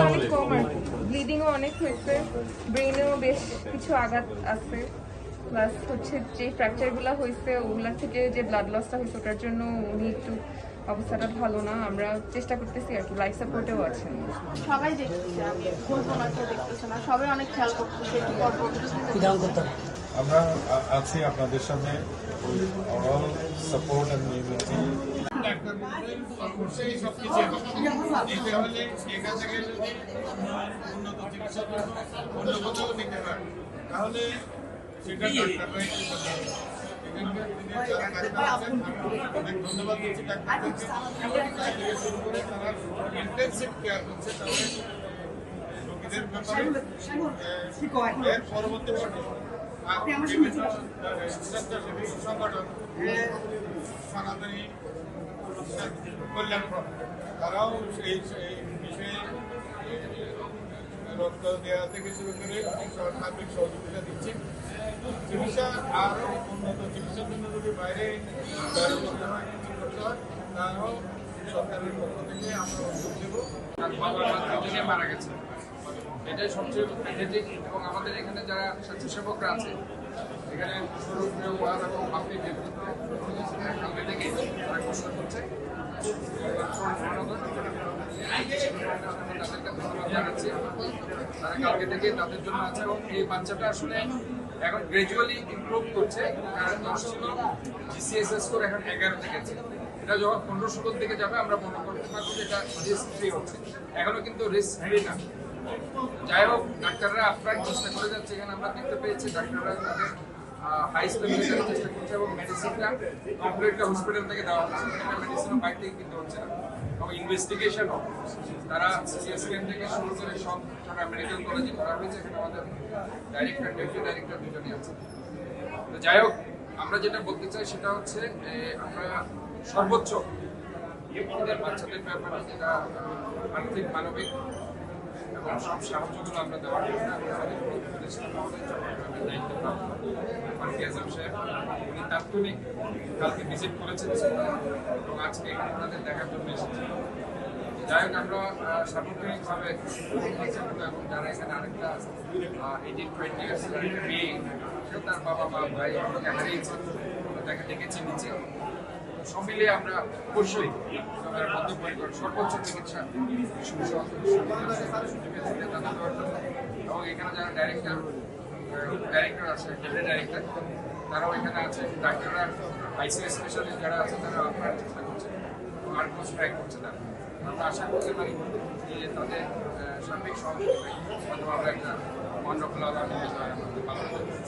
অনেক কম আর ব্লিডিংও অনেক হয়েছে, ব্রেনেও বেশ কিছু আঘাত আছে, প্লাস হচ্ছে যে ফ্র্যাকচারগুলো হয়েছে ওগুলা থেকে যে ব্লাড লসটা হয়েছে ওটার জন্য উনি একটু অবস্থাটা ভালো না। আমরা চেষ্টা করতেছি আর কি, লাইফ সাপোর্টেও আছেন। সবাই দেখতেছে, আমি বলবো না কেউ দেখতেছে না, সবাই অনেক খেয়াল করতেছে। আমরা আছি আপনাদের সামনে, অল সাপোর্ট এন্ড ইউনিটি। তাহলে সেটা অনেক ধন্যবাদ দিচ্ছি ডাক্তারদেরকে শুরু করে তারা ইন্টেনসিভ কেয়ার করছে তাদের রোগীদের ব্যাপারে। এর পরবর্তী বিভিন্ন স্বেচ্ছাসেবী সংগঠন সনাতনী কল্যাণ ফ্রন্ট তারাও এই বিষয়ে রক্ত দেওয়া থেকে শুরু করে সার্বিক সহযোগিতা দিচ্ছে। চিকিৎসা আরও উন্নত চিকিৎসার জন্য যদি বাইরে করতে হয় কিছু করতে হয় তারাও সরকারের পক্ষ থেকে আমরা উদ্যোগ দেব। মারা গেছে, এটাই সবচেয়ে ট্র্যাজেডিক। এবং আমাদের এখানে যারা স্বেচ্ছাসেবকরা আছে, এখানে সুরক্ষীয় ওয়ার এবং আপনি কালকে থেকে তারা কষ্ট করছে, তাদেরকে ধন্যবাদ জানাচ্ছি। তারা কালকে থেকে তাদের জন্য আছে এবং এই বাচ্চাটা আসলে এখন গ্রাজুয়ালি ইমপ্রুভ করছে। কারণ 10 ছিল, GCSS স্কোর এখন 11-তে গেছে। এটা যখন 15-16 দিকে যাবে আমরা মনে করতে পারবো যে এটা রিস্ক ফ্রি হচ্ছে, এখনো কিন্তু রিস্ক ফ্রি না। যাই হোক, ডাক্তাররা আপ্রাণ চেষ্টা করে যাচ্ছে। এখানে আমরা দেখতে পেয়েছি ডাক্তাররা তাদের হাই স্পেশালিটি চেষ্টা করছে এবং মেডিসিনটা কমপ্লিটলি হসপিটাল থেকে দেওয়া হচ্ছে, মেডিসিনও বাইরে থেকে কিনতে হচ্ছে না। এবং ইনভেস্টিগেশনও তারা সিএসকেএম থেকে শুরু করে সব ঢাকা মেডিকেল কলেজে করা হয়েছে। এখানে আমাদের ডাইরেক্টর, ডেপুটি ডাইরেক্টর দুজনই আছে। তো যাই হোক, আমরা যেটা বলতে চাই সেটা হচ্ছে আমরা সর্বোচ্চ আমাদের বাচ্চাদের ব্যাপারে যেটা আর্থিক, মানবিক এবং সব সাহায্যগুলো আমরা দেওয়ার জন্য আমাদের চট্টগ্রামের দায়িত্বপ্রাপ্ত ফারুক আজম সাহেব উনি তাৎক্ষণিক কালকে ভিজিট করেছেন এবং আজকে এখানে ওনাদের দেখার জন্য এসেছেন। যাই হোক, আমরা সার্বক্ষণিকভাবে এবং যারা এখানে আরেকটা 18-20 ইয়ার্স মেয়ে, সেও তার বাবা মা ভাই আমাকে হারিয়েছেন, তাকে ডেকেছি নিচে। সব মিলিয়ে আমরা অবশ্যই বদ্ধপরিকর সর্বোচ্চ চিকিৎসা এবং এখানে যারা ডাইরেক্টর আছে, ডেপুটি ডাইরেক্টর, তারাও এখানে আছে। ডাক্তাররা, আইসিইউ স্পেশালিস্ট যারা আছে তারা আপনার চেষ্টা করছে, আর কোর্স ট্রাই করছে। তারা আমরা আশা করতে পারি যে তাদের সার্বিক সহযোগিতায় আমরা একটা ওয়ান্ডারফুল আলাদা পালন করতে